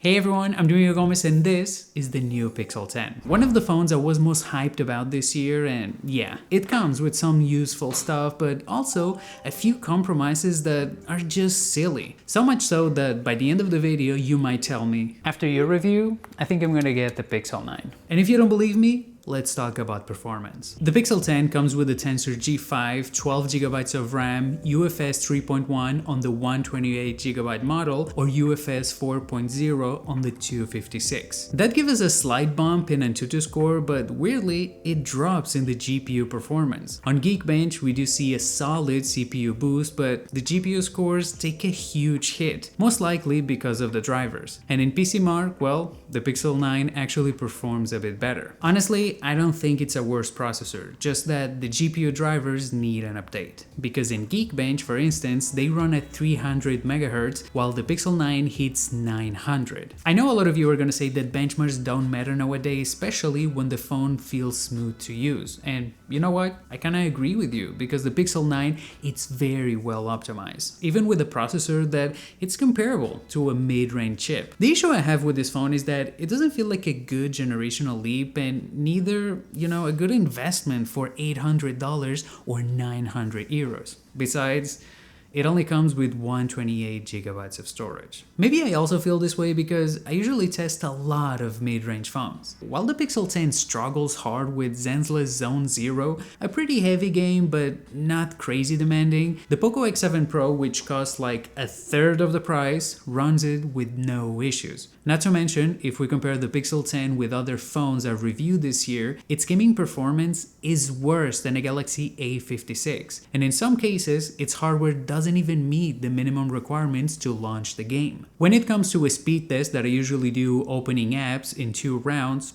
Hey everyone, I'm Domingo Gomez and this is the new Pixel 10. One of the phones I was most hyped about this year, and yeah, it comes with some useful stuff, but also a few compromises that are just silly. So much so that by the end of the video you might tell me, after your review, I think I'm gonna get the Pixel 9. And if you don't believe me, let's talk about performance. The Pixel 10 comes with the Tensor G5, 12GB of RAM, UFS 3.1 on the 128GB model, or UFS 4.0 on the 256. That gives us a slight bump in Antutu score, but weirdly, it drops in the GPU performance. On Geekbench, we do see a solid CPU boost, but the GPU scores take a huge hit, most likely because of the drivers. And in PCMark, well, the Pixel 9 actually performs a bit better. Honestly, I don't think it's a worse processor, just that the GPU drivers need an update. Because in Geekbench, for instance, they run at 300 MHz, while the Pixel 9 hits 900. I know a lot of you are gonna say that benchmarks don't matter nowadays, especially when the phone feels smooth to use. And you know what? I kinda agree with you, because the Pixel 9, it's very well optimized. Even with a processor that it's comparable to a mid-range chip. The issue I have with this phone is that it doesn't feel like a good generational leap, and neither a good investment for $800 or 900 euros. Besides, it only comes with 128GB of storage. Maybe I also feel this way because I usually test a lot of mid-range phones. While the Pixel 10 struggles hard with Zenless Zone Zero, a pretty heavy game but not crazy demanding, the Poco X7 Pro, which costs like a third of the price, runs it with no issues. Not to mention, if we compare the Pixel 10 with other phones I've reviewed this year, its gaming performance is worse than a Galaxy A56, and in some cases, its hardware doesn't even meet the minimum requirements to launch the game. When it comes to a speed test that I usually do opening apps in 2 rounds,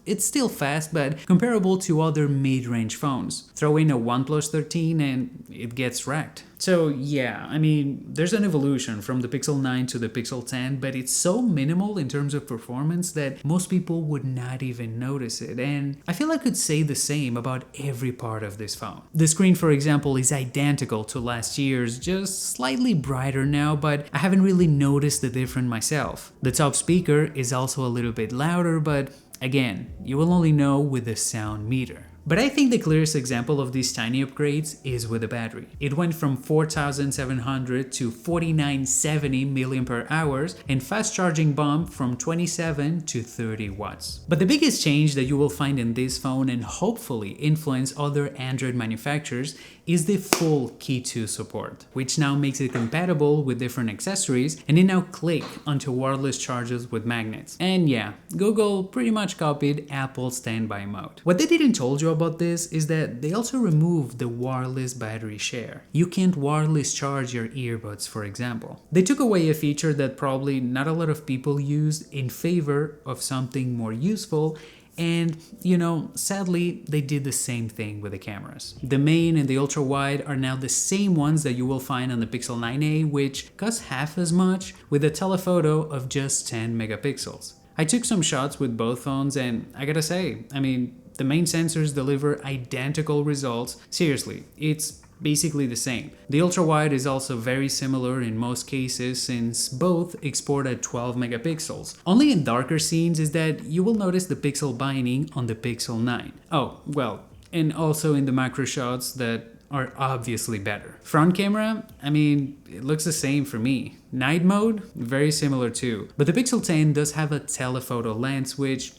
it's still fast but comparable to other mid-range phones. Throw in a OnePlus 13 and it gets wrecked. So yeah, there's an evolution from the Pixel 9 to the Pixel 10, but it's so minimal in terms of performance that most people would not even notice it, and I feel I could say the same about every part of this phone. The screen, for example, is identical to last year's, just slightly brighter now, but I haven't really noticed the difference myself. The top speaker is also a little bit louder, but again, you will only know with the sound meter. But I think the clearest example of these tiny upgrades is with the battery. It went from 4,700 to 4,970 mAh, and fast charging bump from 27 to 30 watts. But the biggest change that you will find in this phone, and hopefully influence other Android manufacturers, is the full Key 2 support, which now makes it compatible with different accessories, and it now click onto wireless chargers with magnets. And yeah, Google pretty much copied Apple's standby mode. What they didn't told you about this is that they also removed the wireless battery share. You can't wireless charge your earbuds, for example. They took away a feature that probably not a lot of people used in favor of something more useful, and sadly, they did the same thing with the cameras. The main and the ultra wide are now the same ones that you will find on the Pixel 9a, which cost half as much, with a telephoto of just 10 megapixels. I took some shots with both phones, and I gotta say, the main sensors deliver identical results. Seriously, it's basically the same. The ultra-wide is also very similar in most cases, since both export at 12 megapixels. Only in darker scenes is that you will notice the pixel binding on the Pixel 9. Oh, well, and also in the macro shots that are obviously better. Front camera, it looks the same for me. Night mode, very similar too. But the Pixel 10 does have a telephoto lens, which,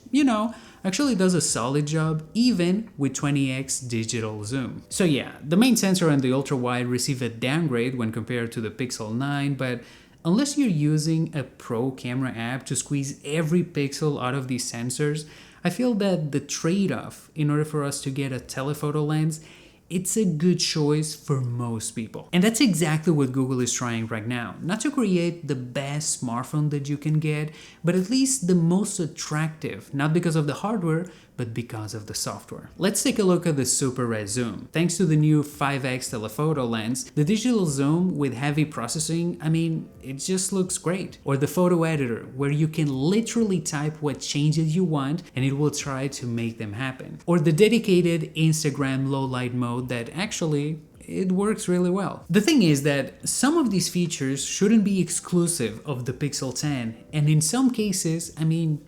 actually does a solid job even with 20x digital zoom. So yeah, the main sensor and the ultra-wide receive a downgrade when compared to the Pixel 9, but unless you're using a pro camera app to squeeze every pixel out of these sensors, I feel that the trade-off in order for us to get a telephoto lens, it's a good choice for most people. And that's exactly what Google is trying right now. Not to create the best smartphone that you can get, but at least the most attractive, not because of the hardware, but because of the software. Let's take a look at the super red zoom. Thanks to the new 5x telephoto lens, the digital zoom with heavy processing, it just looks great. Or the photo editor, where you can literally type what changes you want and it will try to make them happen. Or the dedicated Instagram low light mode that actually it works really well. The thing is that some of these features shouldn't be exclusive of the Pixel 10, and in some cases, I mean,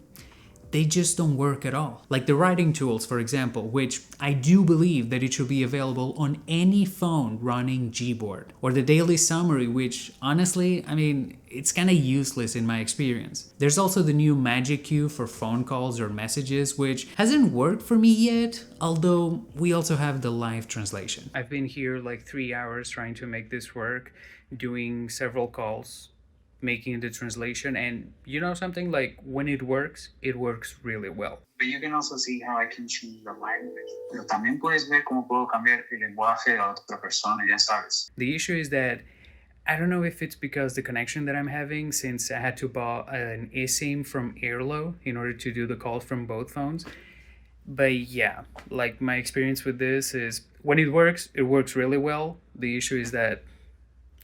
they just don't work at all. Like the writing tools, for example, which I do believe that it should be available on any phone running Gboard. Or the daily summary, which honestly, I mean, it's kind of useless in my experience. There's also the new Magic Queue for phone calls or messages, which hasn't worked for me yet, although we also have the live translation. I've been here like 3 hours trying to make this work, doing several calls, making the translation, and you know something, like when it works really well. But you can also see how I can change the language. Pero también puedes ver cómo puedo cambiar el lenguaje de la otra persona, ya sabes. The issue is that I don't know if it's because the connection that I'm having, since I had to buy an eSIM from Airlo in order to do the calls from both phones. But yeah, like my experience with this is when it works really well. The issue is that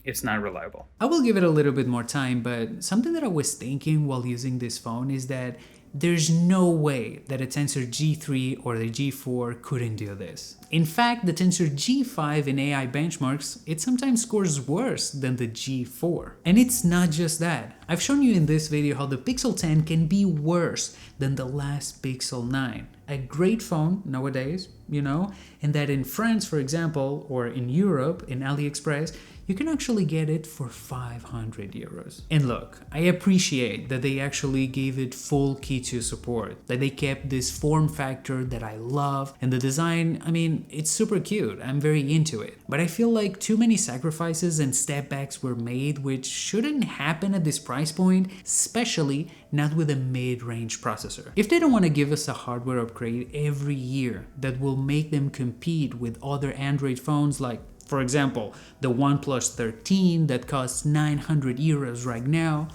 it's not reliable. I will give it a little bit more time, but something that I was thinking while using this phone is that there's no way that a Tensor G3 or the G4 couldn't do this. In fact, the Tensor G5 in AI benchmarks, it sometimes scores worse than the G4. And it's not just that. I've shown you in this video how the Pixel 10 can be worse than the last Pixel 9. A great phone nowadays, you know, and that in France, for example, or in Europe, in AliExpress, you can actually get it for 500 euros. And look, I appreciate that they actually gave it full key to support, that they kept this form factor that I love, and the design, I mean, it's super cute, I'm very into it. But I feel like too many sacrifices and step backs were made, which shouldn't happen at this price point, especially not with a mid-range processor. If they don't want to give us a hardware upgrade every year that will make them compete with other Android phones, like for example, the OnePlus 13 that costs 900 euros right now,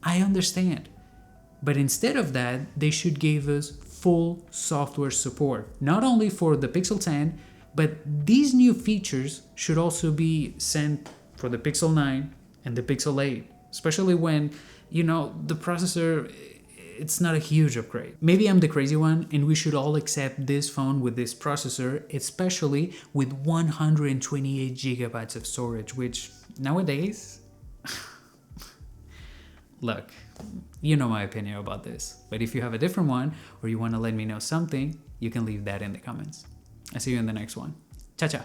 I understand. But instead of that, they should give us full software support, not only for the Pixel 10, but these new features should also be sent for the Pixel 9 and the Pixel 8, especially when, you know, the processor, it's not a huge upgrade. Maybe I'm the crazy one and we should all accept this phone with this processor, especially with 128 gigabytes of storage, which nowadays, look, you know my opinion about this, but if you have a different one or you want to let me know something, you can leave that in the comments. I'll see you in the next one. Ciao, ciao.